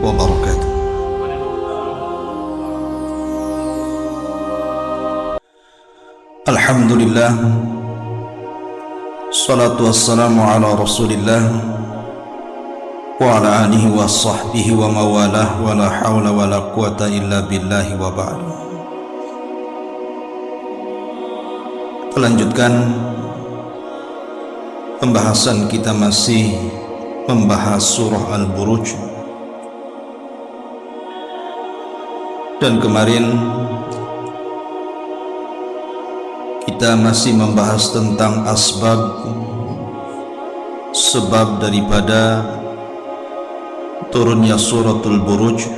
wabarakatuh. Alhamdulillah, salatu wassalamu ala rasulillah wa ala alihi wa sahbihi wa mawalah, wa la hawla wa la quwata illa billahi wa ba'du. Melanjutkan pembahasan kita, masih membahas surah Al-Buruj, dan kemarin kita masih membahas tentang sebab daripada turunnya suratul Buruj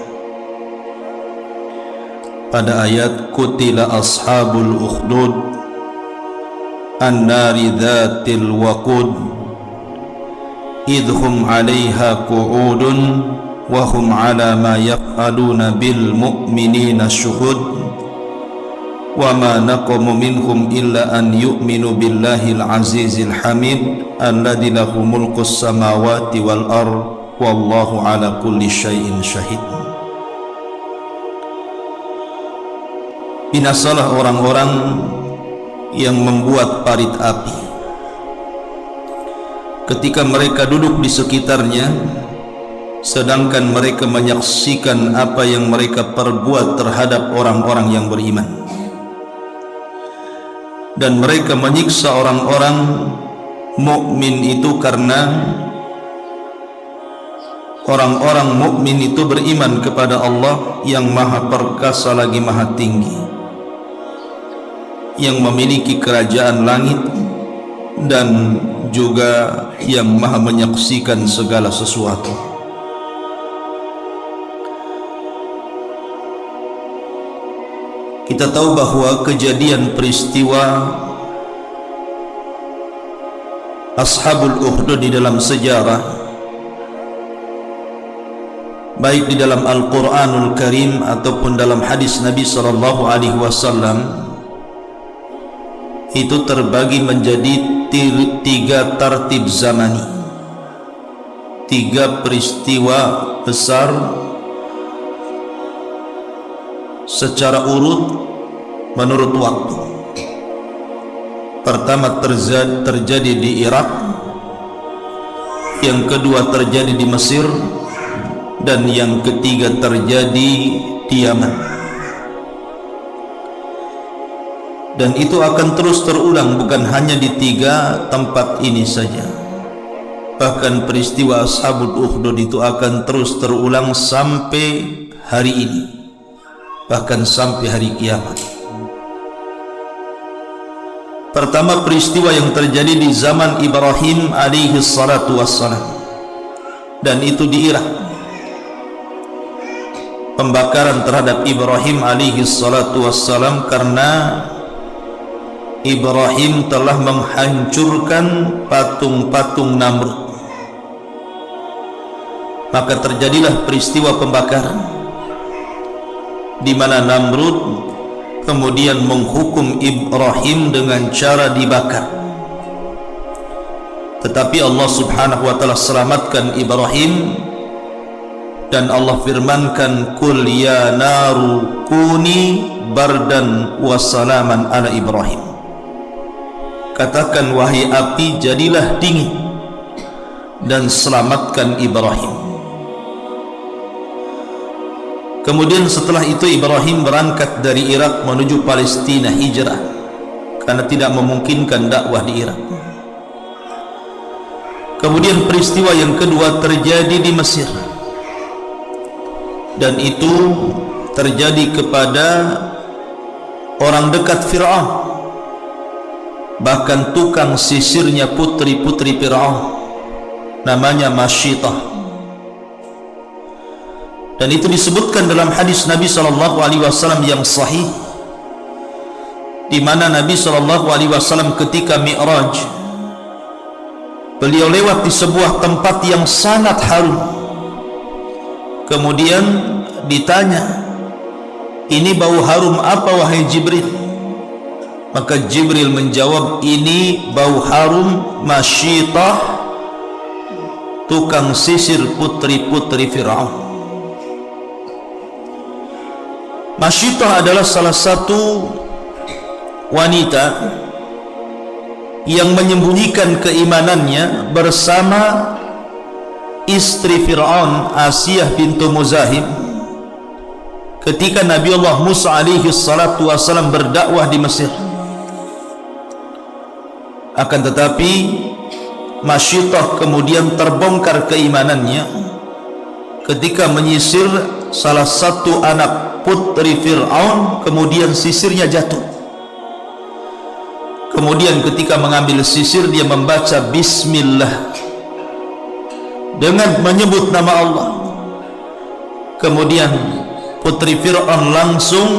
pada ayat Qutila ashabul ukhdud an-nari dhatil waqud idhum 'alaiha qu'udun wa hum 'ala ma yaf'aluna bil mu'minina syuhud wa ma naqamu minhum illa an yu'minu billahil azizil hamid alladzi lahu mulkus samawati wal ard wallahu ala kulli syai'in syahid. Binasalah orang-orang yang membuat parit api ketika mereka duduk di sekitarnya, sedangkan mereka menyaksikan apa yang mereka perbuat terhadap orang-orang yang beriman, dan mereka menyiksa orang-orang mukmin itu karena orang-orang mukmin itu beriman kepada Allah yang maha perkasa lagi maha tinggi, yang memiliki kerajaan langit dan juga yang maha menyaksikan segala sesuatu. Kita tahu bahwa kejadian peristiwa Ashabul Ukhdud di dalam sejarah, baik di dalam Al-Quranul Karim ataupun dalam hadis Nabi SAW, itu terbagi menjadi 3 tartib zamani, 3 peristiwa besar secara urut menurut waktu. Pertama terjadi di Irak, yang kedua terjadi di Mesir, dan yang ketiga terjadi di Yaman. Dan itu akan terus terulang, bukan hanya di 3 tempat ini saja. Bahkan peristiwa Ashabul Ukhdud itu akan terus terulang sampai hari ini, bahkan sampai hari kiamat. Pertama, peristiwa yang terjadi di zaman Ibrahim alaihi salatu wassalam, dan itu di Irak. Pembakaran terhadap Ibrahim alaihi salatu wassalam karena Ibrahim telah menghancurkan patung-patung Namrud. Maka terjadilah peristiwa pembakaran, di mana Namrud kemudian menghukum Ibrahim dengan cara dibakar. Tetapi Allah Subhanahu wa taala selamatkan Ibrahim, dan Allah firmankan, "Qul ya naru kuni bardan wa salaman ala Ibrahim." Katakan, wahai api, jadilah dingin dan selamatkan Ibrahim. Kemudian setelah itu Ibrahim berangkat dari Irak menuju Palestina, hijrah, karena tidak memungkinkan dakwah di Irak. Kemudian peristiwa yang kedua terjadi di Mesir, dan itu terjadi kepada orang dekat Fir'aun, bahkan tukang sisirnya putri-putri Fir'aun, namanya Masyitah. Dan itu disebutkan dalam hadis Nabi SAW yang sahih, di mana Nabi SAW ketika Mi'raj, beliau lewat di sebuah tempat yang sangat harum. Kemudian ditanya, "Ini bau harum apa wahai Jibril?" Maka Jibril menjawab, "Ini bau harum Masyitah, tukang sisir putri-putri Fir'aun." Masyitah adalah salah satu wanita yang menyembunyikan keimanannya bersama istri Fir'aun, Asiyah bintu Muzahim, ketika Nabi Allah Musa alaihi salatu wassalam berdakwah di Mesir. Akan tetapi Masyitah kemudian terbongkar keimanannya ketika menyisir salah satu anak putri Fir'aun, kemudian sisirnya jatuh. Kemudian ketika mengambil sisir, dia membaca Bismillah dengan menyebut nama Allah. Kemudian putri Fir'aun langsung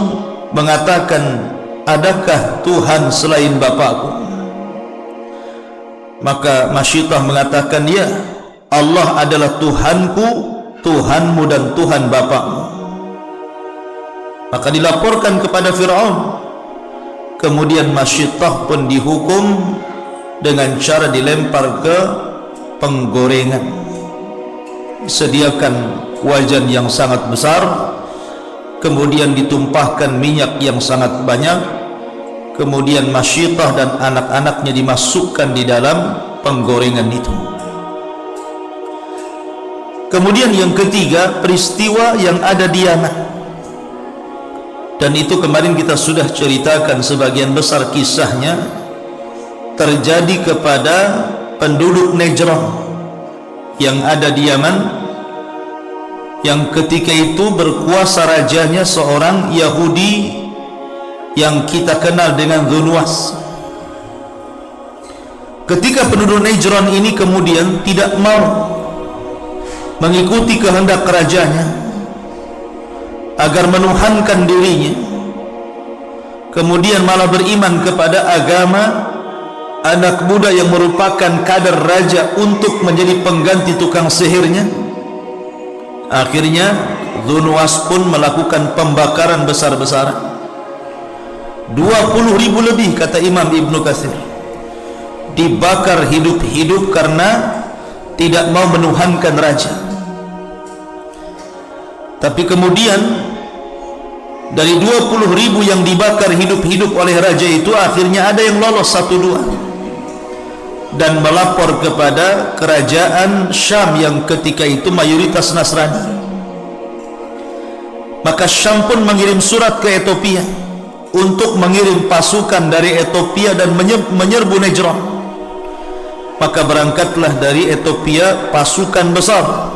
mengatakan, adakah Tuhan selain bapakku? Maka Masyitah mengatakan, ya, Allah adalah Tuhanku, Tuhanmu dan Tuhan bapakmu. Maka dilaporkan kepada Fir'aun. Kemudian Masyitah pun dihukum dengan cara dilempar ke penggorengan. Sediakan wajan yang sangat besar, kemudian ditumpahkan minyak yang sangat banyak. Kemudian Masyitah dan anak-anaknya dimasukkan di dalam penggorengan itu. Kemudian yang ketiga, peristiwa yang ada di Yaman. Dan itu kemarin kita sudah ceritakan sebagian besar kisahnya. Terjadi kepada penduduk Najran yang ada di Yaman, yang ketika itu berkuasa rajanya seorang Yahudi yang kita kenal dengan Dzunwas. Ketika penduduk Najran ini kemudian tidak mau mengikuti kehendak rajanya agar menuhankan dirinya, kemudian malah beriman kepada agama anak muda yang merupakan kader raja untuk menjadi pengganti tukang sihirnya, akhirnya Dzunwas pun melakukan pembakaran besar-besaran. 20.000 lebih, kata Imam Ibnu Katsir, dibakar hidup-hidup karena tidak mau menuhankan raja. Tapi kemudian dari 20.000 yang dibakar hidup-hidup oleh raja itu, akhirnya ada yang lolos 1-2 dan melapor kepada kerajaan Syam yang ketika itu mayoritas Nasrani. Maka Syam pun mengirim surat ke Ethiopia untuk mengirim pasukan dari Ethiopia dan menyerbu Najran. Maka berangkatlah dari Ethiopia pasukan besar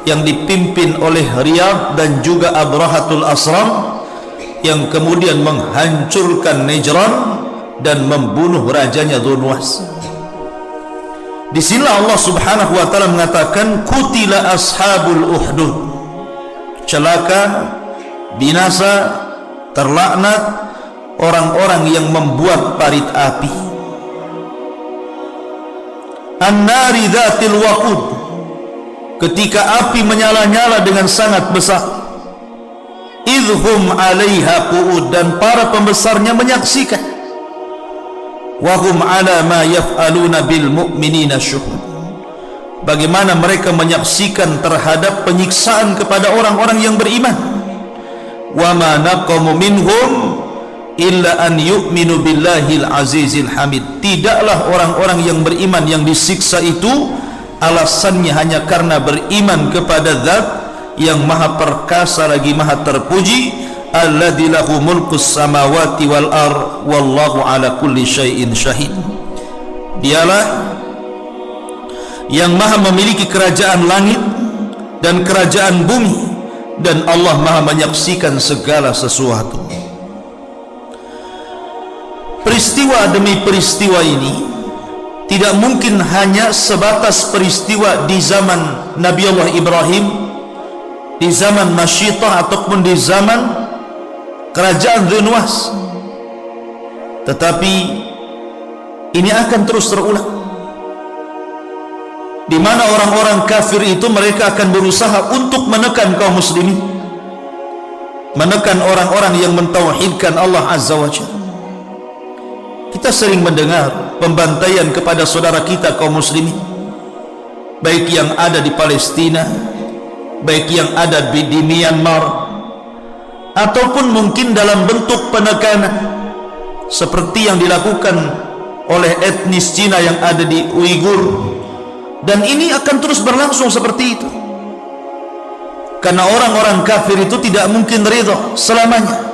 yang dipimpin oleh Riyadh dan juga Abrahatul Asram, yang kemudian menghancurkan Najran dan membunuh rajanya Dzunwas. Di sini Allah Subhanahu wa taala mengatakan, qutila ashabul uhdud, celaka, binasa, terlaknat orang-orang yang membuat parit api. An-nari dzatil waqud, ketika api menyala-nyala dengan sangat besar. Idhum 'alaiha qu'ud, dan para pembesarnya menyaksikan. Wa hum 'ala ma yaf'aluna bil mu'minina syuhud, bagaimana mereka menyaksikan terhadap penyiksaan kepada orang-orang yang beriman. Wa ma naqamu minhum illa an yu'minu billahil azizil hamid, tidaklah orang-orang yang beriman yang disiksa itu alasannya hanya karena beriman kepada Zat yang maha perkasa lagi maha terpuji, alladzi lahu mulkus samawati wal ard wallahu ala kulli syai'in syahid. Dialah yang maha memiliki kerajaan langit dan kerajaan bumi, dan Allah maha menyaksikan segala sesuatu. Peristiwa demi peristiwa ini tidak mungkin hanya sebatas peristiwa di zaman Nabi Allah Ibrahim, di zaman Masyitah, ataupun di zaman kerajaan Dzunwas, tetapi ini akan terus terulang, di mana orang-orang kafir itu mereka akan berusaha untuk menekan kaum muslimin, menekan orang-orang yang mentauhidkan Allah Azza wa Jalla. Kita sering mendengar pembantaian kepada saudara kita kaum muslimin, baik yang ada di Palestina, baik yang ada di Myanmar, ataupun mungkin dalam bentuk penekanan seperti yang dilakukan oleh etnis Cina yang ada di Uighur, dan ini akan terus berlangsung seperti itu karena orang-orang kafir itu tidak mungkin ridha selamanya,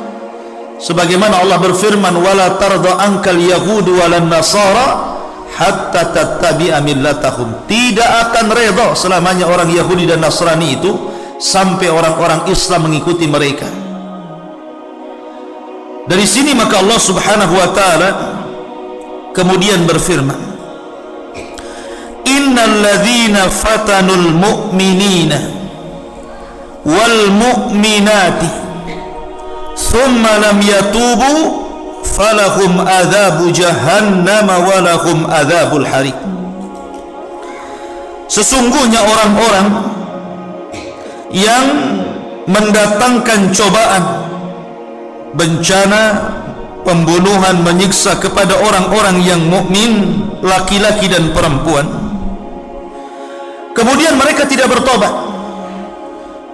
sebagaimana Allah berfirman, wala tarda ankal yahudu walan nasara hatta tattabi'a millatahum. Tidak akan redha selamanya orang Yahudi dan Nasrani itu sampai orang-orang Islam mengikuti mereka. Dari sini maka Allah Subhanahu wa taala kemudian berfirman, innal ladzina fatanul mu'minina wal mu'minati thumma lam yatubu falahum adzabu jahannam wa lahum adzabul hariq. Sesungguhnya orang-orang yang mendatangkan cobaan, bencana, pembunuhan, menyiksa kepada orang-orang yang mukmin, laki-laki dan perempuan, kemudian mereka tidak bertobat,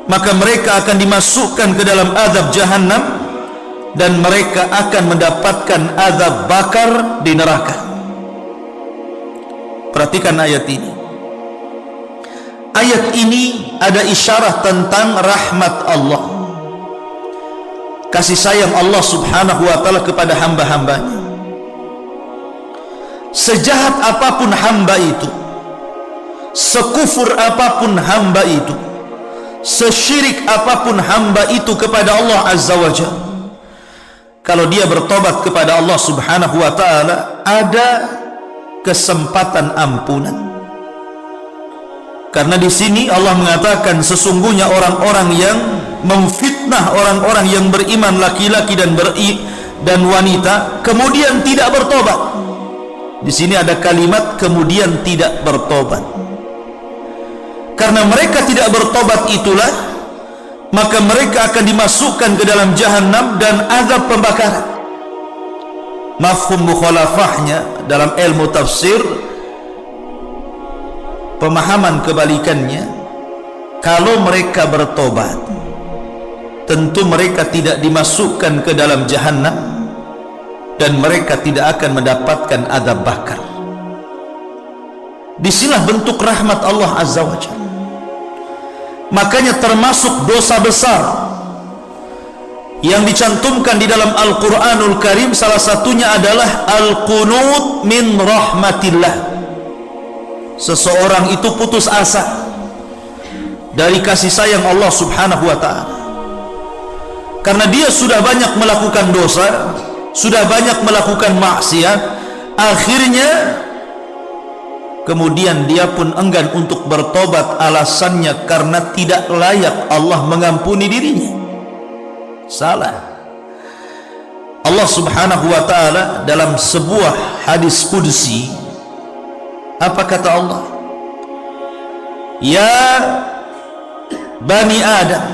maka mereka akan dimasukkan ke dalam azab jahannam dan mereka akan mendapatkan azab bakar di neraka. Perhatikan ayat ini. Ayat ini ada isyarat tentang rahmat Allah, kasih sayang Allah Subhanahu wa taala kepada hamba-hambanya. Sejahat apapun hamba itu, sekufur apapun hamba itu, sesyirik apapun hamba itu kepada Allah Azza wa Jalla, kalau dia bertobat kepada Allah Subhanahu wa taala, ada kesempatan ampunan. Karena di sini Allah mengatakan sesungguhnya orang-orang yang memfitnah orang-orang yang beriman laki-laki dan wanita kemudian tidak bertobat. Di sini ada kalimat kemudian tidak bertobat. Karena mereka tidak bertobat itulah maka mereka akan dimasukkan ke dalam jahannam dan azab pembakaran. Mafhum mukhalafahnya dalam ilmu tafsir, pemahaman kebalikannya, kalau mereka bertobat tentu mereka tidak dimasukkan ke dalam jahannam dan mereka tidak akan mendapatkan azab bakar. Disinilah bentuk rahmat Allah Azza wa Jalla. Makanya termasuk dosa besar yang dicantumkan di dalam Al-Quranul Karim, salah satunya adalah al-qunut min rahmatillah. Seseorang itu putus asa dari kasih sayang Allah Subhanahu wa ta'ala karena dia sudah banyak melakukan dosa, sudah banyak melakukan maksiat, akhirnya kemudian dia pun enggan untuk bertobat, alasannya karena tidak layak Allah mengampuni dirinya. Salah. Allah Subhanahu wa ta'ala dalam sebuah hadis qudsi, apa kata Allah? Ya Bani Adam,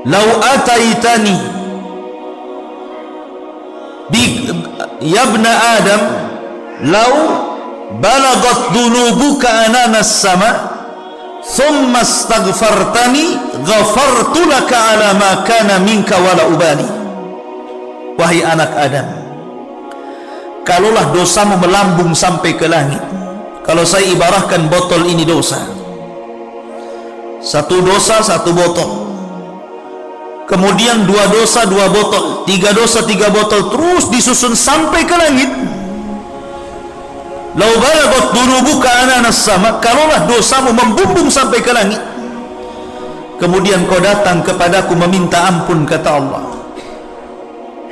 lau ataitani ya Bani Adam, lau balagat dunubuka ananas sama thumma astaghfartani ghafartu laka ala ma kana minka wala ubali. Wahai anak Adam, kalaulah dosamu melambung sampai ke langit, kalau saya ibaratkan botol ini dosa, satu dosa satu botol, kemudian dua dosa dua botol, tiga dosa tiga botol, terus disusun sampai ke langit. Lau balagat dunubuka ananas sama, kalaulah dosamu membumbung sampai ke langit, kemudian kau datang kepadaku meminta ampun, kata Allah,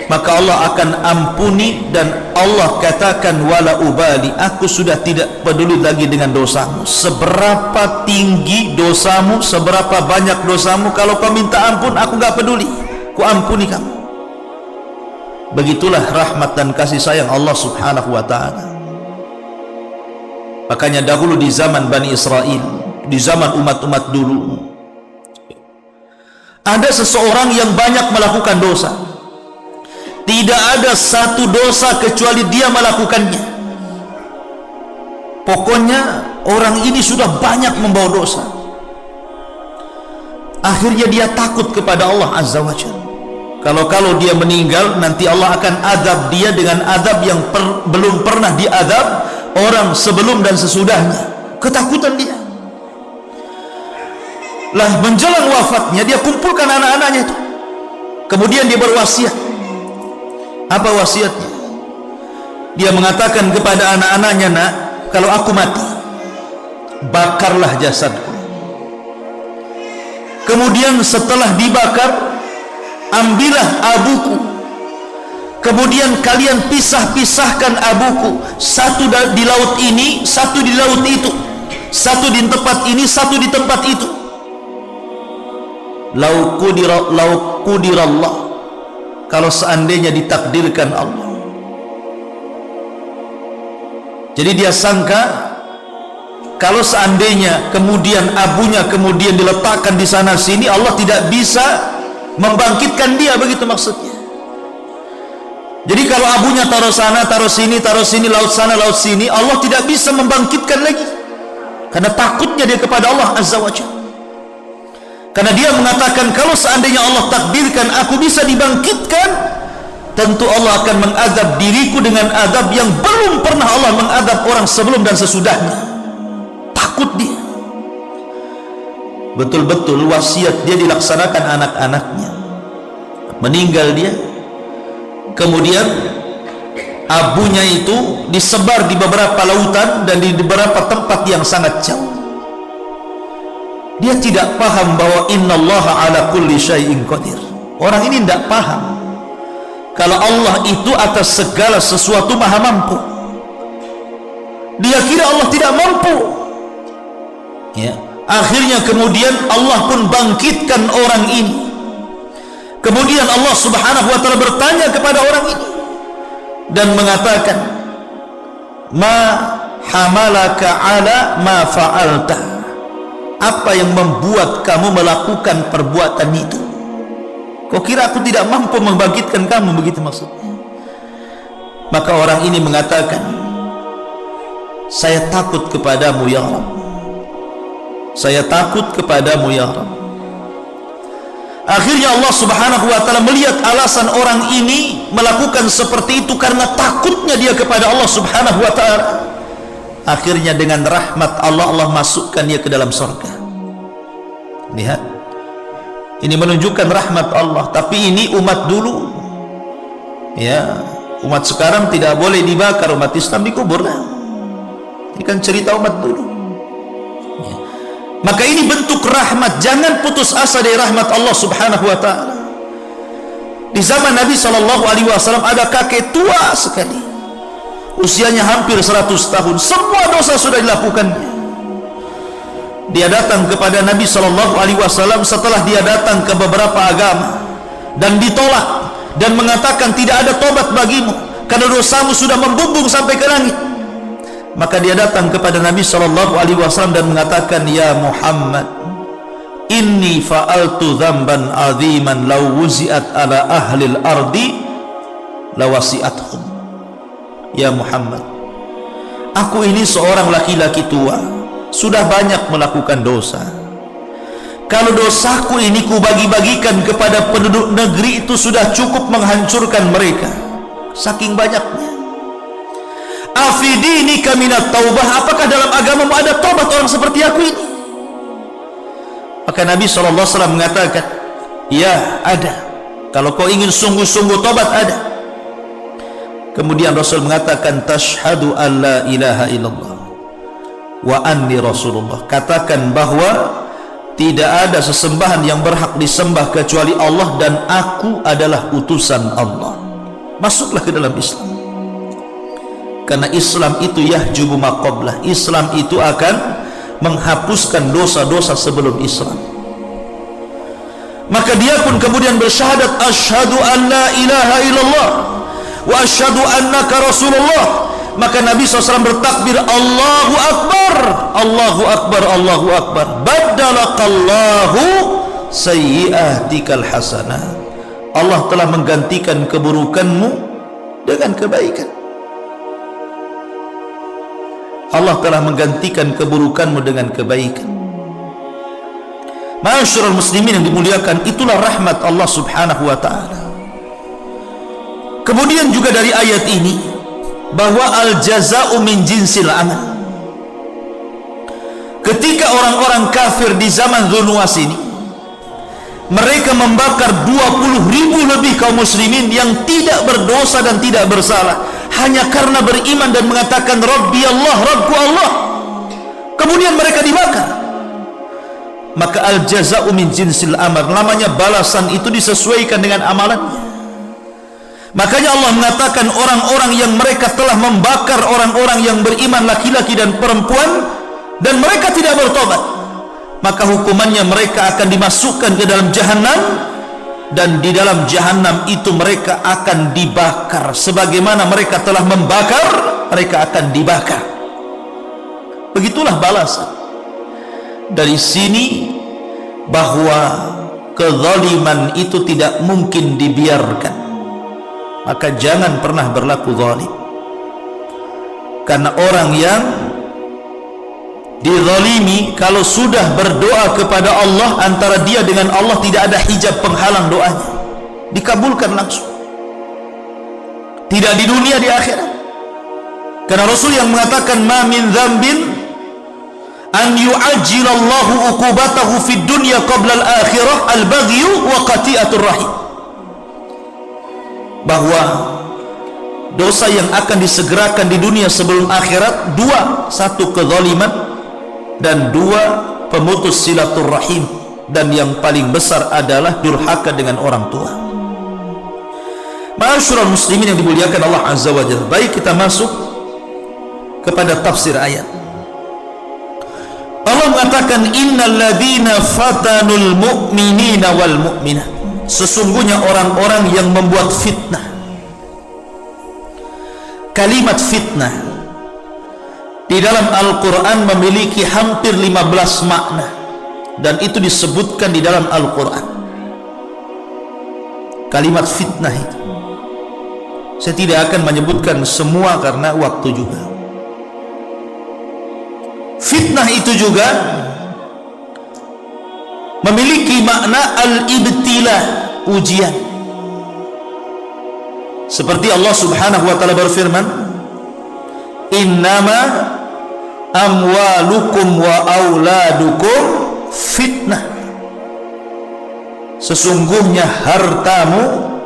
maka Allah akan ampuni. Dan Allah katakan wala ubali, aku sudah tidak peduli lagi dengan dosamu. Seberapa tinggi dosamu, seberapa banyak dosamu, kalau kau minta ampun aku gak peduli, ku ampuni kamu. Begitulah rahmat dan kasih sayang Allah Subhanahu wa ta'ala. Makanya dahulu di zaman Bani Israel, di zaman umat-umat dulu, ada seseorang yang banyak melakukan dosa. Tidak ada satu dosa kecuali dia melakukannya. Pokoknya orang ini sudah banyak membawa dosa. Akhirnya dia takut kepada Allah Azza wa Jalla. Kalau dia meninggal, nanti Allah akan azab dia dengan azab yang belum pernah diazab orang sebelum dan sesudahnya. Ketakutan dia. Lah menjelang wafatnya dia kumpulkan anak-anaknya itu. Kemudian dia berwasiat. Apa wasiatnya? Dia mengatakan kepada anak-anaknya, nak, kalau aku mati, bakarlah jasadku. Kemudian setelah dibakar, ambillah abuku. Kemudian kalian pisah-pisahkan abuku, satu di laut ini, satu di laut itu, satu di tempat ini, satu di tempat itu. Lau qudirallah, kalau seandainya ditakdirkan Allah. Jadi dia sangka kalau seandainya kemudian abunya kemudian diletakkan di sana sini, Allah tidak bisa membangkitkan dia, begitu maksudnya. Jadi kalau abunya taruh sana, taruh sini, laut sana, laut sini, Allah tidak bisa membangkitkan lagi. Karena takutnya dia kepada Allah Azza wa Jalla. Karena dia mengatakan kalau seandainya Allah takdirkan aku bisa dibangkitkan, tentu Allah akan mengazab diriku dengan azab yang belum pernah Allah mengazab orang sebelum dan sesudahnya. Takut dia. Betul-betul wasiat dia dilaksanakan anak-anaknya. Meninggal dia, kemudian abunya itu disebar di beberapa lautan dan di beberapa tempat yang sangat jauh. Dia tidak paham bahwa innallaha ala kulli syai'in qadir. Orang ini tidak paham kalau Allah itu atas segala sesuatu maha mampu. Dia kira Allah tidak mampu, ya. Akhirnya kemudian Allah pun bangkitkan orang ini. Kemudian Allah Subhanahu wa ta'ala bertanya kepada orang ini dan mengatakan, ma hamalaka ala ma fa'alta, apa yang membuat kamu melakukan perbuatan itu? Kau kira aku tidak mampu membangkitkan kamu, begitu maksudnya. Maka orang ini mengatakan, saya takut kepadamu ya Rabb, saya takut kepadamu ya Rabb. Akhirnya Allah Subhanahu wa ta'ala melihat alasan orang ini melakukan seperti itu karena takutnya dia kepada Allah Subhanahu wa ta'ala. Akhirnya dengan rahmat Allah, Allah masukkan dia ke dalam surga. Lihat, ini menunjukkan rahmat Allah. Tapi ini umat dulu, ya. Umat sekarang tidak boleh dibakar, umat Islam dikubur. Ini kan cerita umat dulu, ya. Maka ini bentuk rahmat. Jangan putus asa dari rahmat Allah Subhanahu wa ta'ala. Di zaman Nabi SAW ada kakek tua sekali, usianya hampir 100 tahun. Semua dosa sudah dilakukannya. Dia datang kepada Nabi SAW setelah dia datang ke beberapa agama dan ditolak dan mengatakan tidak ada tobat bagimu karena dosamu sudah membumbung sampai ke langit. Maka dia datang kepada Nabi SAW dan mengatakan, ya Muhammad, inni fa'altu dzamban aziman law wuzi'at ala ahlil ardi lawasi'athum. Ya Muhammad, aku ini seorang laki-laki tua, sudah banyak melakukan dosa. Kalau dosaku ini kubagi-bagikan kepada penduduk negeri, itu sudah cukup menghancurkan mereka, saking banyaknya. Afidinika minat taubah, apakah dalam agamamu ada taubat orang seperti aku ini? Maka Nabi SAW mengatakan, ya ada. Kalau kau ingin sungguh-sungguh taubat, ada. Kemudian Rasul mengatakan, tashhadu an la ilaha illallah wa anni rasulullah, katakan bahwa tidak ada sesembahan yang berhak disembah kecuali Allah dan aku adalah utusan Allah. Masuklah ke dalam Islam. Karena Islam itu yahjubu ma qablah, Islam itu akan menghapuskan dosa-dosa sebelum Islam. Maka dia pun kemudian bersyahadat, asyhadu an la ilaha illallah wa asyhadu annaka rasulullah. Maka Nabi SAW bertakbir, Allahu Akbar, Allahu Akbar, Allahu Akbar. Badalakallahu sayyi'atikal hasanat. Allah telah menggantikan keburukanmu dengan kebaikan. Allah telah menggantikan keburukanmu dengan kebaikan. Ma'asyiral muslimin yang dimuliakan, itulah rahmat Allah Subhanahu wa ta'ala. Kemudian juga dari ayat ini bahwa al-jaza'u min jinsil amal. Ketika orang-orang kafir di zaman Dzulnuwas ini, mereka membakar 20.000 lebih kaum muslimin yang tidak berdosa dan tidak bersalah, hanya karena beriman dan mengatakan Rabbi Allah, Rabbku Allah. Kemudian mereka dibakar. Maka al-jaza'u min jinsil amal, namanya balasan itu disesuaikan dengan amalannya. Makanya Allah mengatakan orang-orang yang mereka telah membakar orang-orang yang beriman laki-laki dan perempuan dan mereka tidak bertobat, maka hukumannya mereka akan dimasukkan ke dalam jahanam, dan di dalam jahanam itu mereka akan dibakar sebagaimana mereka telah membakar, mereka akan dibakar. Begitulah balasan. Dari sini bahwa kezaliman itu tidak mungkin dibiarkan, maka jangan pernah berlaku zalim. Karena orang yang dizalimi, kalau sudah berdoa kepada Allah, antara dia dengan Allah tidak ada hijab penghalang doanya, dikabulkan langsung, tidak di dunia, di akhirat. Karena Rasul yang mengatakan ma min dzambin an yu'ajjilallahu uqubatahu fid dunya qabla al-akhirah al-baghyu wa qati'atur rahim, bahwa dosa yang akan disegerakan di dunia sebelum akhirat dua: satu kezaliman, dan dua pemutus silaturrahim, dan yang paling besar adalah durhaka dengan orang tua. Ma'asyiral muslimin yang dimuliakan Allah Azza wa Jalla. Baik, kita masuk kepada tafsir ayat. Allah mengatakan innal ladzina fatanul mu'minina wal mu'minat, sesungguhnya orang-orang yang membuat fitnah. Kalimat fitnah di dalam Al-Quran memiliki hampir 15 makna, dan itu disebutkan di dalam Al-Quran. Kalimat fitnah itu saya tidak akan menyebutkan semua karena waktu juga. Fitnah itu juga memiliki makna al-ibtilah, ujian. Seperti Allah Subhanahu wa taala berfirman, innama amwalukum wa auladukum fitnah, sesungguhnya hartamu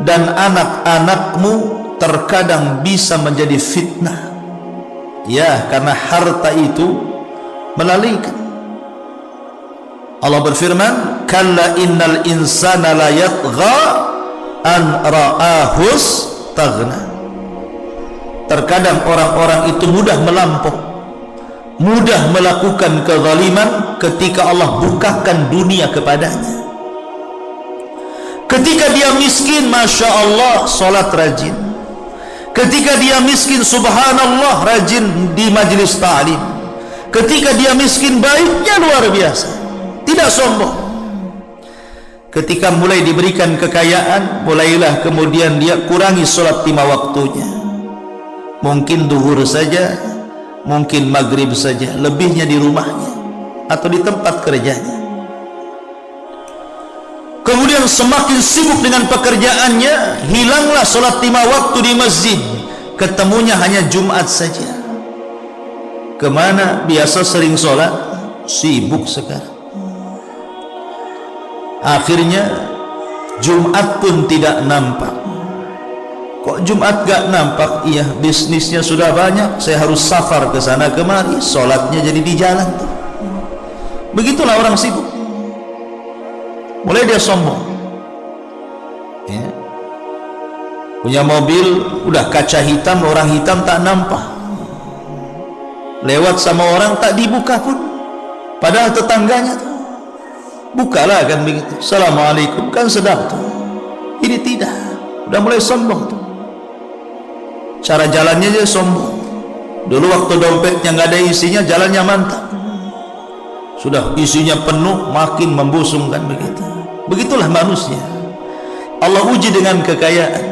dan anak-anakmu terkadang bisa menjadi fitnah. Ya, karena harta itu melalikan. Allah berfirman, kalla innal insana la yatgha an ra'ahus taghna. Terkadang orang-orang itu mudah melampau, mudah melakukan kezaliman ketika Allah bukakan dunia kepadanya. Ketika dia miskin, Masya Allah, sholat rajin. Ketika dia miskin, subhanallah, rajin di majelis ta'lim. Ketika dia miskin, baiknya luar biasa, tidak sombong. Ketika mulai diberikan kekayaan, mulailah kemudian dia kurangi sholat 5 waktunya. Mungkin duhur saja, mungkin maghrib saja, lebihnya di rumahnya atau di tempat kerjanya. Kemudian semakin sibuk dengan pekerjaannya, hilanglah sholat 5 waktu di masjid, ketemunya hanya Jumat saja. Kemana biasa sering sholat? Sibuk sekarang. Akhirnya Jumat pun tidak nampak. Kok Jumat gak nampak? Iya, bisnisnya sudah banyak, saya harus safar ke sana kemari, sholatnya jadi di jalan. Begitulah orang sibuk. Mulai dia sombong, ya. Punya mobil udah kaca hitam, orang hitam tak nampak. Lewat sama orang tak dibuka pun, padahal tetangganya tuh bukalah, kan begitu. Assalamualaikum, kan sedap tuh. Ini tidak, udah mulai sombong tuh. Cara jalannya aja sombong. Dulu waktu dompetnya nggak ada isinya, jalannya mantap. Sudah isinya penuh, makin membusungkan begitu. Begitulah manusia. Allah uji dengan kekayaan.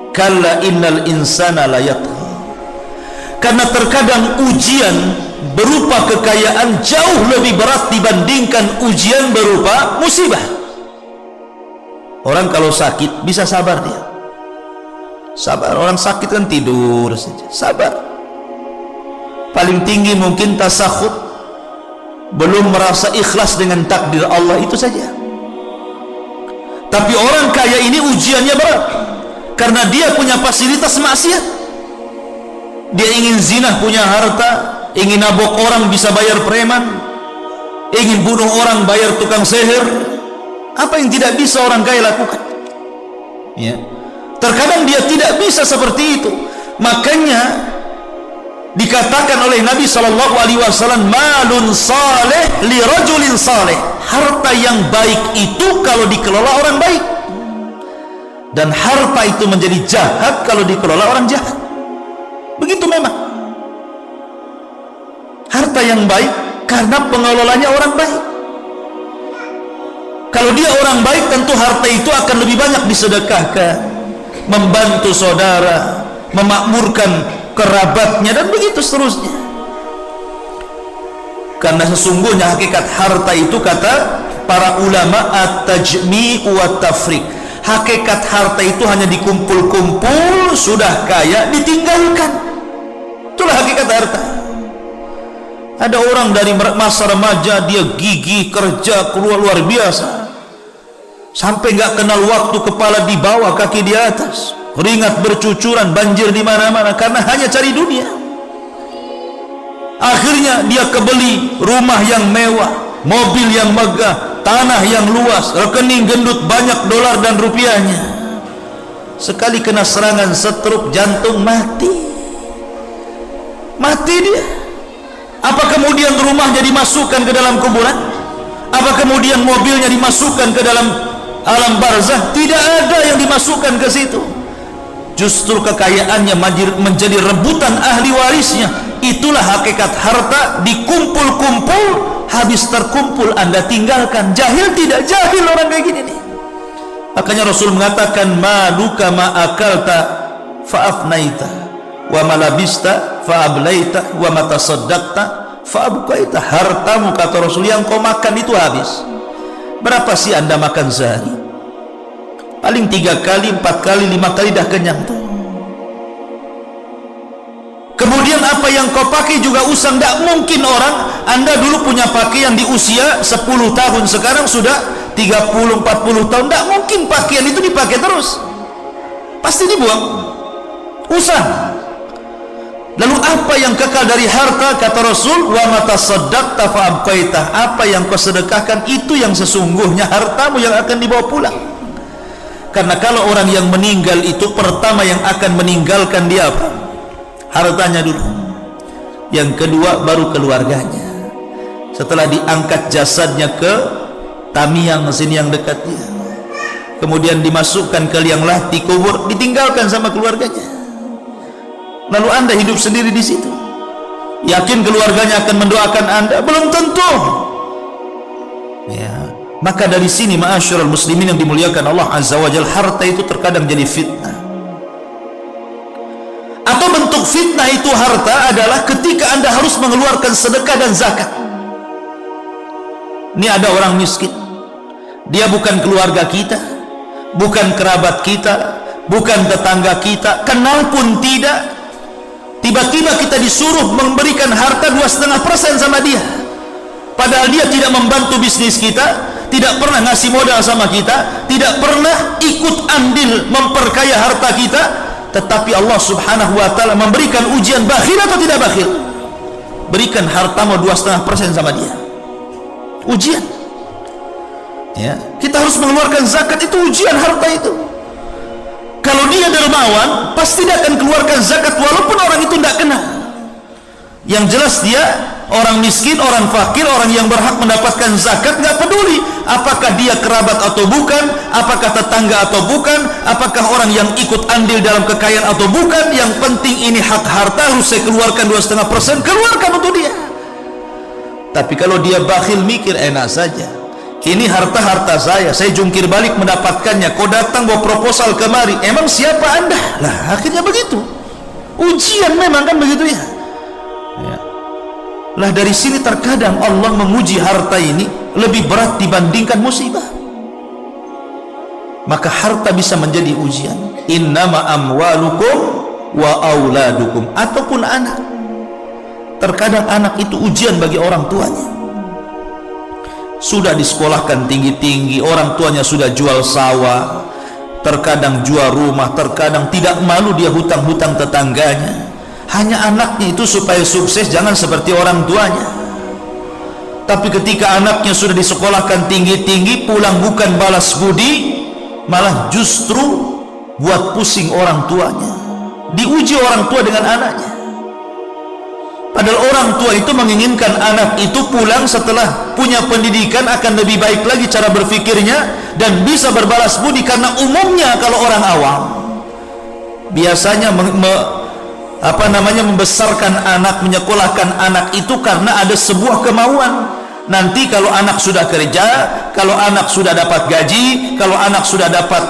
Kalla innal insana la yatgha. Karena terkadang ujian berupa kekayaan jauh lebih berat dibandingkan ujian berupa musibah. Orang kalau sakit bisa sabar dia. Sabar. Orang sakit kan tidur saja, sabar. Paling tinggi mungkin tasakhut, belum merasa ikhlas dengan takdir Allah, itu saja. Tapi orang kaya ini ujiannya berat, karena dia punya fasilitas maksiat. Dia ingin zina, punya harta, ingin nabok orang, bisa bayar preman, ingin bunuh orang, bayar tukang sihir. Apa yang tidak bisa orang kaya lakukan? Ya. Terkadang dia tidak bisa seperti itu. Makanya dikatakan oleh Nabi SAW, malun saleh li rajulin saleh. Harta yang baik itu kalau dikelola orang baik, dan harta itu menjadi jahat kalau dikelola orang jahat. Begitu memang. Harta yang baik karena pengelolanya orang baik. Kalau dia orang baik, tentu harta itu akan lebih banyak disedekahkan, membantu saudara, memakmurkan kerabatnya, dan begitu seterusnya. Karena sesungguhnya hakikat harta itu, kata para ulama, at-tajmi' wa tafriq. Hakikat harta itu hanya dikumpul-kumpul, sudah kaya ditinggalkan. Itulah hakikat harta. Ada orang dari masa remaja, dia gigih kerja keluar luar biasa, sampai nggak kenal waktu, kepala di bawah, kaki di atas, keringat bercucuran, banjir di mana-mana, karena hanya cari dunia. Akhirnya dia kebeli rumah yang mewah, mobil yang megah, tanah yang luas, rekening gendut, banyak dolar dan rupiahnya. Sekali kena serangan stroke jantung, mati dia. Apa kemudian rumahnya dimasukkan ke dalam kuburan? Apa kemudian mobilnya dimasukkan ke dalam alam barzah? Tidak ada yang dimasukkan ke situ. Justru kekayaannya menjadi rebutan ahli warisnya. Itulah hakikat harta, dikumpul-kumpul, habis terkumpul Anda tinggalkan. Jahil tidak jahil orang kayak gini nih. Makanya Rasul mengatakan, maluka ma'akalta fa'afnaita, wa malabista fa'ablaita, wa matasaddaqta fa'abqaita. Hartamu, kata Rasul, yang kau makan itu habis. Berapa sih Anda makan sehari? Paling 3 kali, 4 kali, 5 kali dah kenyang tuh. Kemudian apa yang kau pakai juga usang. Tidak mungkin orang, Anda dulu punya pakaian di usia 10 tahun, sekarang sudah 30-40 tahun. Tidak mungkin pakaian itu dipakai terus, pasti dibuang, usang. Lalu apa yang kekal dari harta? Kata Rasul, wa matasaddaqta fa'abqaita. Apa yang kau sedekahkan, itu yang sesungguhnya hartamu yang akan dibawa pulang. Karena kalau orang yang meninggal itu, pertama yang akan meninggalkan dia apa? Hartanya dulu. Yang kedua baru keluarganya. Setelah diangkat jasadnya ke Tamiang sini yang dekatnya, kemudian dimasukkan ke liang lahat, dikubur, ditinggalkan sama keluarganya. Lalu Anda hidup sendiri di situ. Yakin keluarganya akan mendoakan Anda? Belum tentu. Ya. Maka dari sini, ma'asyiral muslimin yang dimuliakan Allah Azza wa Jalla, harta itu terkadang jadi fitnah. Atau bentuk fitnah itu harta adalah ketika Anda harus mengeluarkan sedekah dan zakat. Ini ada orang miskin, dia bukan keluarga kita, bukan kerabat kita, bukan tetangga kita, kenal pun tidak. Tiba-tiba kita disuruh memberikan harta 2,5% sama dia, padahal dia tidak membantu bisnis kita, tidak pernah ngasih modal sama kita, tidak pernah ikut andil memperkaya harta kita. Tetapi Allah Subhanahu wa ta'ala memberikan ujian, bakhil atau tidak bakhil? Berikan hartamu 2,5% sama dia, ujian. Ya, kita harus mengeluarkan zakat, itu ujian harta itu. Kalau dia dermawan, pasti dia akan keluarkan zakat walaupun orang itu tidak kenal. Yang jelas dia orang miskin, orang fakir, orang yang berhak mendapatkan zakat, nggak peduli apakah dia kerabat atau bukan, apakah tetangga atau bukan, apakah orang yang ikut andil dalam kekayaan atau bukan. Yang penting ini hak harta, harus saya keluarkan 2,5%, keluarkan untuk dia. Tapi kalau dia bakhil, mikir enak saja, ini harta saya jungkir balik mendapatkannya. Kau datang bawa proposal kemari, emang siapa Anda? Lah akhirnya begitu, ujian memang kan begitu ya. Lah dari sini terkadang Allah menguji harta ini lebih berat dibandingkan musibah. maka harta bisa menjadi ujian. Innama amwalukum wa auladukum, ataupun anak. Terkadang anak itu ujian bagi orang tuanya. Sudah disekolahkan tinggi-tinggi, orang tuanya sudah jual sawah, terkadang jual rumah, terkadang tidak malu dia hutang-hutang tetangganya. Hanya anaknya itu supaya sukses jangan seperti orang tuanya. Tapi ketika anaknya sudah disekolahkan tinggi-tinggi, pulang bukan balas budi, malah justru buat pusing orang tuanya. Diuji orang tua dengan anaknya. Padahal orang tua itu menginginkan anak itu pulang setelah punya pendidikan akan lebih baik lagi cara berfikirnya dan bisa berbalas budi. Karena umumnya kalau orang awam biasanya membesarkan anak, menyekolahkan anak itu karena ada sebuah kemauan. Nanti kalau anak sudah kerja, kalau anak sudah dapat gaji, kalau anak sudah dapat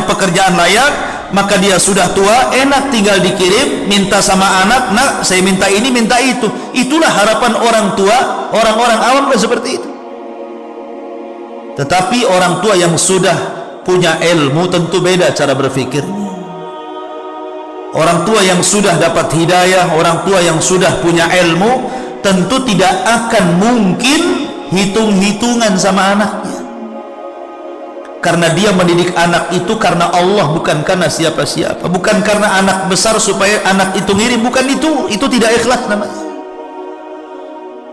pekerjaan layak, maka dia sudah tua, enak tinggal dikirim, minta sama anak, nak saya minta ini, minta itu. Itulah harapan orang tua. Orang-orang awam kan seperti itu. Tetapi orang tua yang sudah punya ilmu tentu beda cara berfikirnya. Orang tua yang sudah dapat hidayah, orang tua yang sudah punya ilmu, tentu tidak akan mungkin hitung-hitungan sama anaknya. Karena dia mendidik anak itu karena Allah, bukan karena siapa-siapa. Bukan karena anak besar supaya anak itu ngirim, bukan itu tidak ikhlas namanya.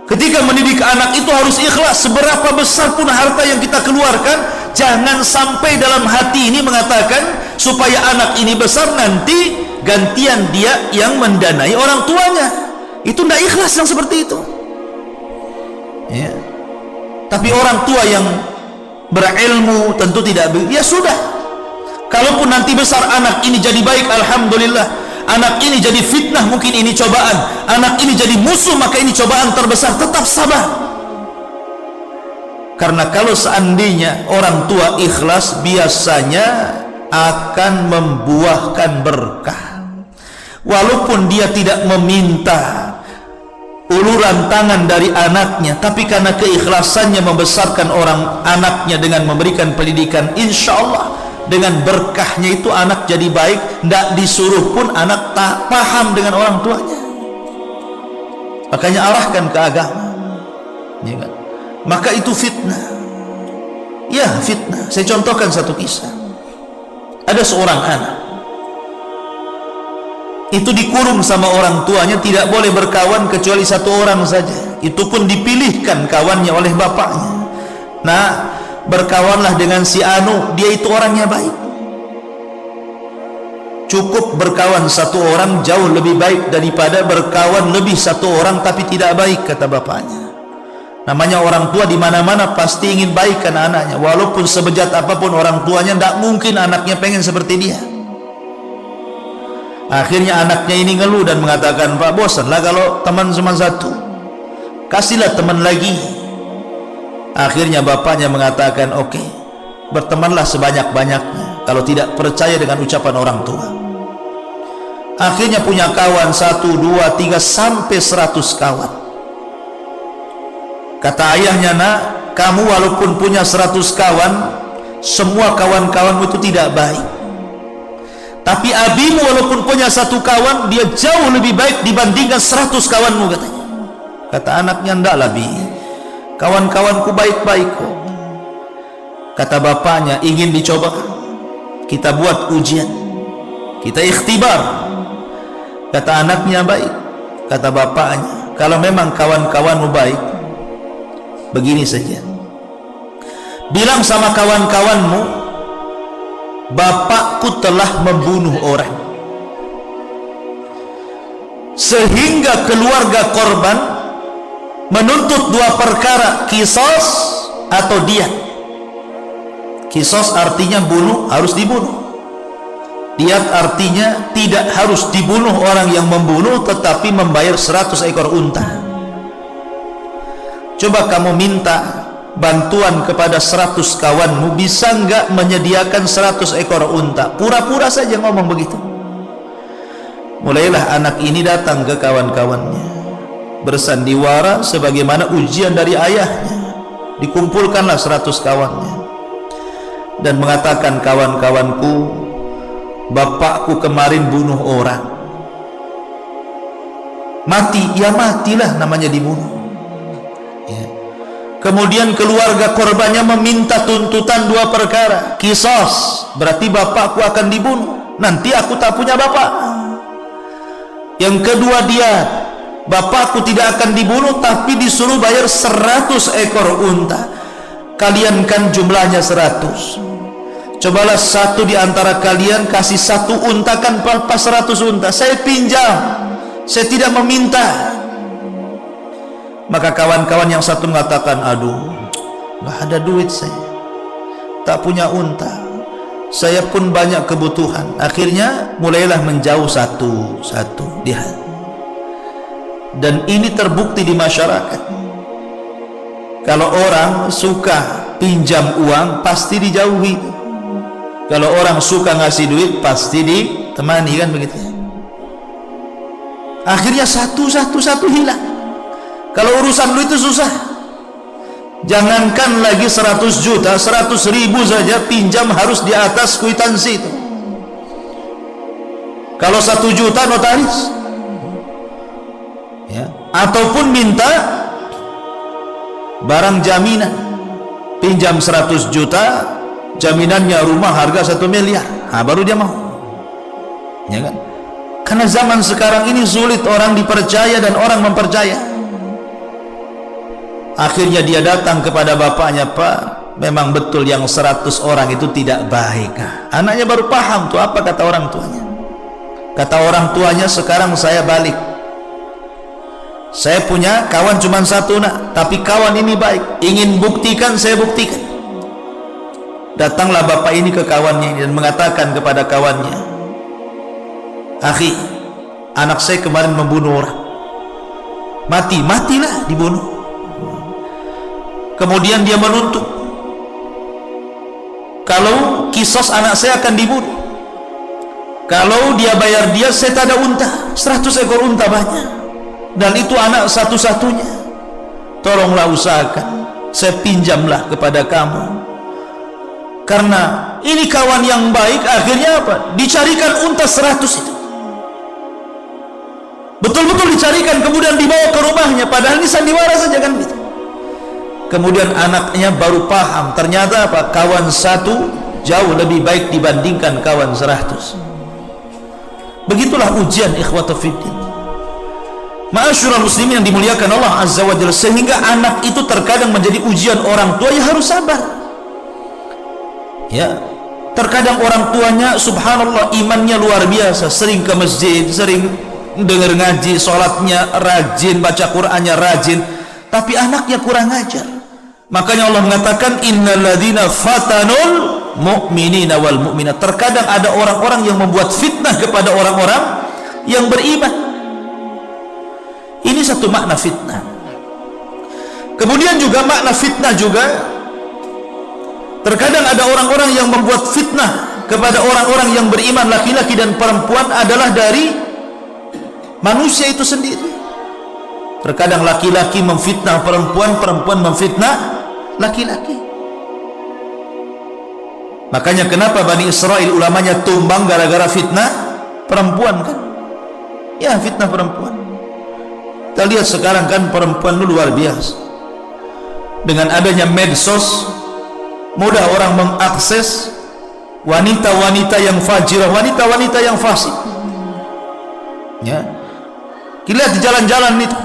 Ketika mendidik anak itu harus ikhlas. Seberapa besar pun harta yang kita keluarkan, jangan sampai dalam hati ini mengatakan supaya anak ini besar nanti gantian dia yang mendanai orang tuanya. Itu tidak ikhlas yang seperti itu ya. Tapi orang tua yang berilmu tentu tidak, ya sudah, kalaupun nanti besar anak ini jadi baik, alhamdulillah. Anak ini jadi fitnah, mungkin ini cobaan. Anak ini jadi musuh, maka ini cobaan terbesar. Tetap sabar. Karena kalau seandainya orang tua ikhlas, biasanya akan membuahkan berkah. Walaupun dia tidak meminta uluran tangan dari anaknya, tapi karena keikhlasannya membesarkan orang anaknya dengan memberikan pendidikan, insya Allah dengan berkahnya itu anak jadi baik. Tidak disuruh pun anak tak paham dengan orang tuanya. Makanya arahkan ke agama ya kan? Maka itu fitnah ya, fitnah. Saya contohkan satu kisah. Ada seorang anak itu dikurung sama orang tuanya, tidak boleh berkawan kecuali satu orang saja. Itu pun dipilihkan kawannya oleh bapaknya. Nah, berkawanlah dengan si Anu, dia itu orangnya baik. Cukup berkawan satu orang jauh lebih baik daripada berkawan lebih satu orang tapi tidak baik, kata bapaknya. Namanya orang tua di mana-mana pasti ingin baik kan anaknya. Walaupun sebejat apapun orang tuanya, tidak mungkin anaknya pengen seperti dia. Akhirnya anaknya ini ngeluh dan mengatakan, Pak, bosanlah kalau teman cuma satu, kasihlah teman lagi. Akhirnya bapaknya mengatakan, oke, bertemanlah sebanyak-banyaknya kalau tidak percaya dengan ucapan orang tua. Akhirnya punya kawan 1, 2, 3 sampai 100 kawan. Kata ayahnya, nak, kamu walaupun punya 100 kawan, semua kawan-kawanmu itu tidak baik. Tapi abimu walaupun punya 1 kawan, dia jauh lebih baik dibandingkan 100 kawanmu, katanya. Kata anaknya, ndaklah bi, kawan-kawanku baik-baik kok. Kata bapaknya, ingin dicoba, kita buat ujian, kita ikhtibar. Kata anaknya, baik. Kata bapaknya, kalau memang kawan-kawanmu baik, begini saja, bilang sama kawan-kawanmu, bapakku telah membunuh orang, sehingga keluarga korban menuntut 2 perkara, kisos atau diat. Kisos artinya bunuh, harus dibunuh. Diat artinya tidak harus dibunuh orang yang membunuh, tetapi membayar 100 ekor unta. Coba kamu minta bantuan kepada 100 kawanmu, bisa enggak menyediakan 100 ekor unta? Pura-pura saja ngomong begitu. Mulailah anak ini datang ke kawan-kawannya, bersandiwara sebagaimana ujian dari ayahnya. Dikumpulkanlah 100 kawannya. dan mengatakan, kawan-kawanku, bapakku kemarin bunuh orang. Mati, ya matilah, namanya dibunuh. Ya. Kemudian keluarga korbannya meminta tuntutan 2 perkara. Qisas, berarti bapakku akan dibunuh, nanti aku tak punya bapak. Yang kedua, dia, bapakku tidak akan dibunuh, tapi disuruh bayar 100 ekor unta. Kalian kan jumlahnya 100. Cobalah satu di antara kalian kasih 1 unta, kan pas 100 unta. Saya pinjam, saya tidak meminta. Maka kawan-kawan yang satu mengatakan, aduh, nggak ada duit, saya tak punya unta, saya pun banyak kebutuhan. Akhirnya mulailah menjauh satu-satu dia. Dan ini terbukti di masyarakat. Kalau orang suka pinjam uang, pasti dijauhi. Kalau orang suka ngasih duit, pasti ditemani, kan begitu. Akhirnya satu hilang. Kalau urusan duit itu susah. Jangankan lagi 100 juta, 100 ribu saja pinjam harus di atas kwitansi itu. Kalau 1 juta notaris, ya. Ataupun minta barang jaminan, pinjam 100 juta, jaminannya rumah harga 1 miliar, nah, baru dia mau, ya kan? Karena zaman sekarang ini sulit orang dipercaya dan orang mempercaya. Akhirnya dia datang kepada bapaknya, Pak, memang betul yang 100 orang itu tidak baik. Anaknya baru paham tuh apa kata orang tuanya. Kata orang tuanya, sekarang saya balik, saya punya kawan cuma 1 nak, tapi kawan ini baik, ingin buktikan, saya buktikan. Datanglah bapak ini ke kawannya dan mengatakan kepada kawannya, akhi, anak saya kemarin membunuh orang, matilah, dibunuh. Kemudian dia menuntut, kalau kisos anak saya akan dibunuh, kalau dia bayar dia, saya tak ada unta, 100 ekor unta banyak, dan itu anak satu-satunya. Tolonglah usahakan, saya pinjamlah kepada kamu, karena ini kawan yang baik. Akhirnya apa? Dicarikan unta 100 itu, betul-betul dicarikan, kemudian dibawa ke rumahnya, padahal ini sandiwara saja, kan gitu. Kemudian anaknya baru paham, ternyata apa? Kawan 1 jauh lebih baik dibandingkan kawan 100. Begitulah ujian ikhwata fiddin. Ma'asyiral muslimin yang dimuliakan Allah Azza wa Jalla, sehingga anak itu terkadang menjadi ujian orang tua, ya harus sabar. Ya, terkadang orang tuanya subhanallah imannya luar biasa, sering ke masjid, sering dengar ngaji, sholatnya rajin, baca Qur'annya rajin, tapi anaknya kurang ajar. Makanya Allah mengatakan, innalladzina fatanul mu'minina wal mu'minat. Terkadang ada orang-orang yang membuat fitnah kepada orang-orang yang beriman. Ini satu makna fitnah. Kemudian juga makna fitnah juga, terkadang ada orang-orang yang membuat fitnah kepada orang-orang yang beriman, laki-laki dan perempuan, adalah dari manusia itu sendiri. Terkadang laki-laki memfitnah perempuan, perempuan memfitnah laki-laki. Makanya kenapa Bani Israel ulamanya tumbang gara-gara fitnah perempuan, kan? Ya, fitnah perempuan. Kita lihat sekarang kan perempuan itu luar biasa. Dengan adanya medsos, mudah orang mengakses wanita-wanita yang fajirah, wanita-wanita yang fasik. Ya, kita lihat di jalan-jalan itu,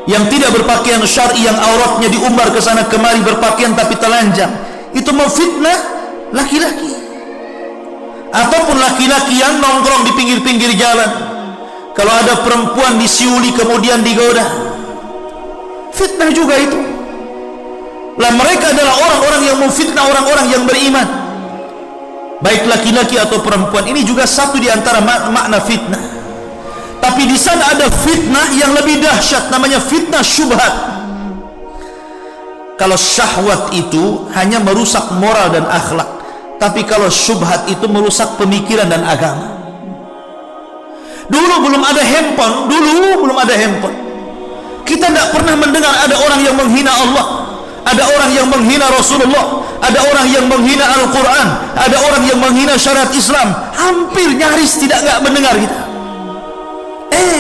yang tidak berpakaian syar'i, yang auratnya diumbar ke sana kemari, berpakaian tapi telanjang, itu memfitnah laki-laki. Ataupun laki-laki yang nongkrong di pinggir-pinggir jalan, kalau ada perempuan disiuli kemudian digoda, fitnah juga itu. Lah, mereka adalah orang-orang yang memfitnah orang-orang yang beriman, baik laki-laki atau perempuan. Ini juga satu di antara makna fitnah. Tapi di sana ada fitnah yang lebih dahsyat, namanya fitnah syubhat. Kalau syahwat itu hanya merusak moral dan akhlak, tapi kalau syubhat itu merusak pemikiran dan agama. Dulu belum ada handphone, kita tidak pernah mendengar ada orang yang menghina Allah, ada orang yang menghina Rasulullah, ada orang yang menghina Al-Quran, ada orang yang menghina syariat Islam. Hampir nyaris nggak mendengar kita.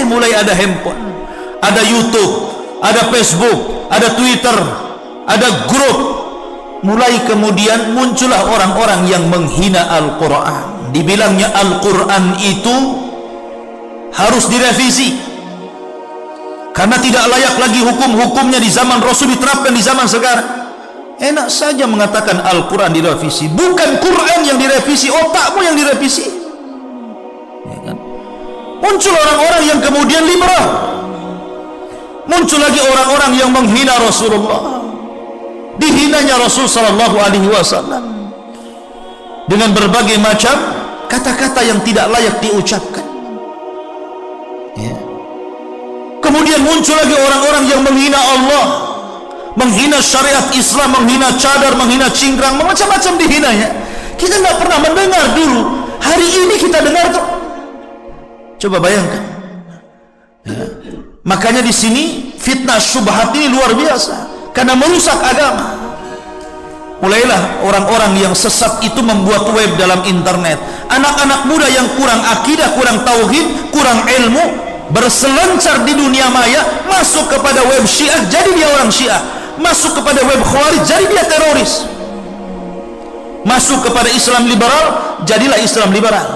Mulai ada handphone, ada YouTube, ada Facebook, ada Twitter, ada grup. Mulai kemudian muncullah orang-orang yang menghina Al-Quran. Dibilangnya Al-Quran itu harus direvisi karena tidak layak lagi hukum-hukumnya di zaman Rasul diterapkan di zaman sekarang. Enak saja mengatakan Al-Quran direvisi. Bukan Quran yang direvisi, otakmu yang direvisi. Ya kan? Muncul orang-orang yang kemudian liberal. Muncul lagi orang-orang yang menghina Rasulullah. Dihinanya Rasul sallallahu alaihi wasallam dengan berbagai macam kata-kata yang tidak layak diucapkan. Ya. Kemudian muncul lagi orang-orang yang menghina Allah, menghina syariat Islam, menghina cadar, menghina cingkrang, macam-macam dihinanya. Kita nggak pernah mendengar dulu. Hari ini kita dengar tuh. Coba bayangkan. Ya. Makanya di sini fitnah syubhat ini luar biasa karena merusak agama. Mulailah orang-orang yang sesat itu membuat web dalam internet. Anak-anak muda yang kurang akidah, kurang tauhid, kurang ilmu, berselancar di dunia maya, masuk kepada web Syiah, jadi dia orang Syiah. Masuk kepada web Khawarij, jadi dia teroris. Masuk kepada Islam liberal, jadilah Islam liberal.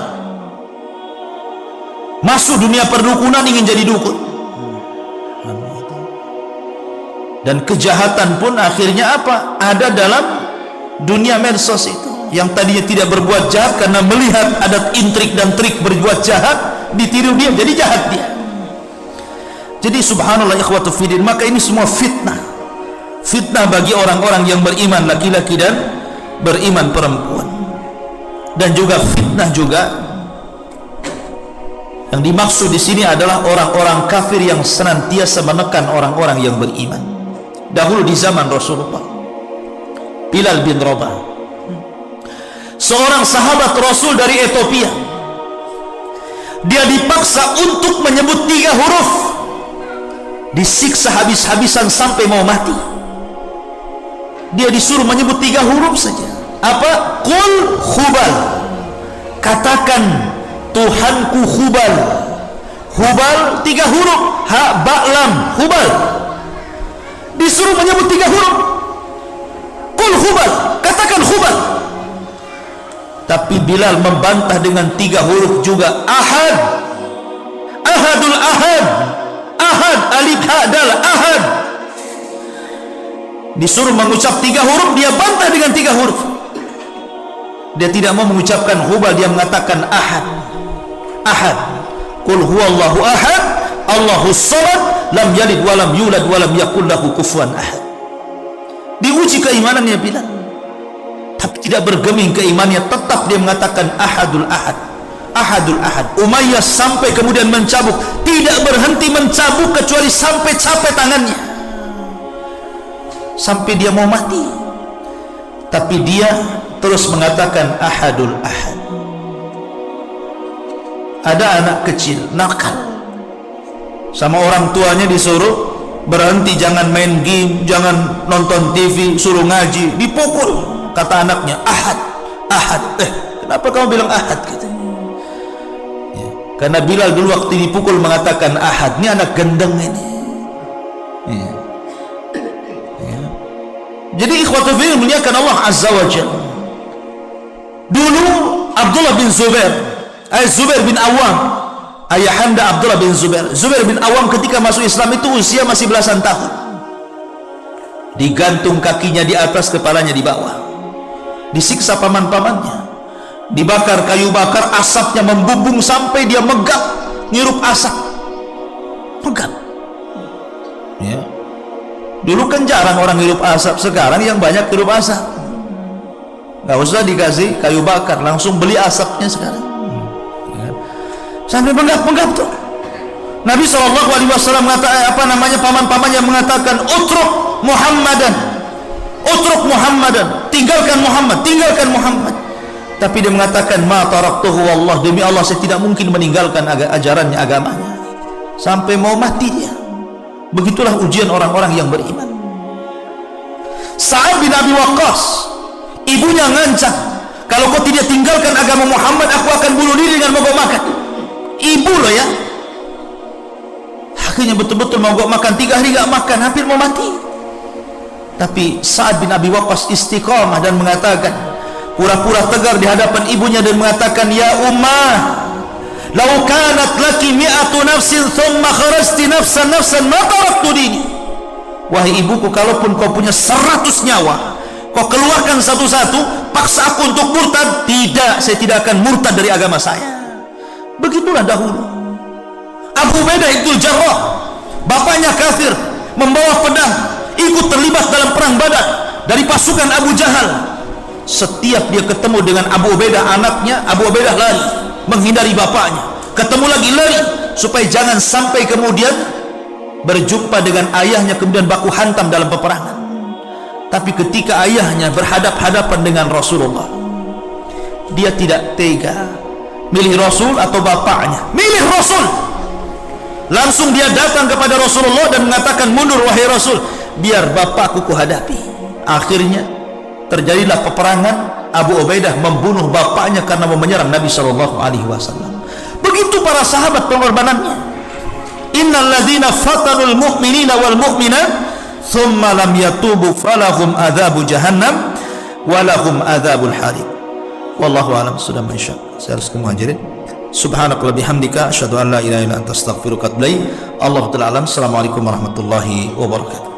Masuk dunia perdukunan, ingin jadi dukun. Dan kejahatan pun akhirnya apa? Ada dalam dunia medsos itu. Yang tadinya tidak berbuat jahat karena melihat ada intrik dan trik berbuat jahat, ditiru dia, jadi jahat dia. Jadi subhanallah ikhwatu fiddin, maka ini semua fitnah. Fitnah bagi orang-orang yang beriman laki-laki dan beriman perempuan. Dan juga fitnah juga yang dimaksud di sini adalah orang-orang kafir yang senantiasa menekan orang-orang yang beriman. Dahulu di zaman Rasulullah, Bilal bin Rabah, seorang sahabat Rasul dari Ethiopia, dia dipaksa untuk menyebut 3 huruf, disiksa habis-habisan sampai mau mati. Dia disuruh menyebut 3 huruf saja. Apa? Qul Hubal, katakan Tuhanku Hubal. Hubal 3 huruf, ha ba lam, Hubal. Disuruh menyebut 3 huruf. Qul Hubal, katakan Hubal. Tapi Bilal membantah dengan 3 huruf juga, Ahad, Ahadul Ahad, Ahad, alif ha dal, Ahad. Disuruh mengucap 3 huruf, dia bantah dengan 3 huruf. Dia tidak mau mengucapkan Hubal, dia mengatakan Ahad. Ahad. Qul huwallahu ahad, Allahus samad, lam yalid walam yulad walam yakul lahu kufuwan ahad. Diuji keimanannya Bilal, tapi tidak bergeming keimanannya, tetap dia mengatakan Ahadul Ahad, Ahadul Ahad. Umayyah sampai kemudian mencabuk, tidak berhenti mencabuk kecuali sampai capek tangannya, sampai dia mau mati. Tapi dia terus mengatakan Ahadul Ahad. Ada anak kecil nakal, sama orang tuanya disuruh berhenti, jangan main game, jangan nonton TV, suruh ngaji, dipukul. Kata anaknya, Ahad, Ahad. Kenapa kamu bilang Ahad? Gitu. Ya, karena Bilal dulu waktu dipukul mengatakan Ahad. Ini anak gendeng ini. Ya. Ya. Jadi ikhwatu fillah muliakan Allah Azza wa Jalla. Dulu Abdullah bin Zubair, Zubair bin Awam, ayahanda Abdullah bin Zubair. Zubair bin Awam ketika masuk Islam itu usia masih belasan tahun. Digantung kakinya di atas, kepalanya di bawah. Disiksa paman-pamannya. Dibakar kayu bakar, asapnya membumbung sampai dia megap, ngirup asap. Megap. Ya. Dulu kan jarang orang ngirup asap, sekarang yang banyak ngirup asap. Gak usah dikasih kayu bakar, langsung beli asapnya sekarang. Sampai menggap-menggap tuh. Nabi SAW mengatakan, paman-pamannya mengatakan, utruk Muhammadan, utruk Muhammadan, tinggalkan Muhammad, tinggalkan Muhammad. Tapi dia mengatakan, ma taraktuhu wallah, demi Allah saya tidak mungkin meninggalkan ajarannya, agamanya, sampai mau mati dia. Begitulah ujian orang-orang yang beriman. Sa'ad bin Abi Waqqas, ibunya ngancam, kalau kau tidak tinggalkan agama Muhammad, aku akan bunuh diri dengan mogok makan. Ibu loh ya. Akhirnya betul-betul mogok makan, 3 hari gak makan, hampir mau mati. Tapi Sa'ad bin Abi Waqqas istiqamah dan mengatakan, pura-pura tegar di hadapan ibunya dan mengatakan, ya ummah, law kanat laki mi'atu nafsin thumma kharajti nafsan ma taraktu dini. Wahai ibuku, kalaupun kau punya 100 nyawa, kau keluarkan satu-satu, paksa aku untuk murtad, tidak, saya tidak akan murtad dari agama saya. Begitulah dahulu. Abu Ubaidah ibn Jarrah, bapaknya kafir, membawa pedang, ikut terlibat dalam perang Badar dari pasukan Abu Jahal. Setiap dia ketemu dengan Abu Ubaidah anaknya, Abu Ubaidah lari menghindari bapaknya, ketemu lagi lari, supaya jangan sampai kemudian berjumpa dengan ayahnya kemudian baku hantam dalam peperangan. Tapi ketika ayahnya berhadap-hadapan dengan Rasulullah, dia tidak tega milih Rasul atau bapaknya, milih Rasul. Langsung dia datang kepada Rasulullah dan mengatakan, mundur wahai Rasul, biar bapakku kuhadapi. Akhirnya terjadilah peperangan. Abu Ubaidah membunuh bapaknya karena mau menyerang Nabi SAW. Begitu para sahabat pengorbanannya. Innal ladzina fatanul mu'minina wal mu'minat thumma lam yatubu falahum adzabu jahannam walahum adzabul hariq. Wallahu a'lam. Sudah masya. Saya harus kemuhajirin. Subhanakallah bihamdika asyhadu an la ilaha illa anta astaghfiruka wa atubu ilaik. Allahu ta'ala alam. Assalamualaikum warahmatullahi wabarakatuh.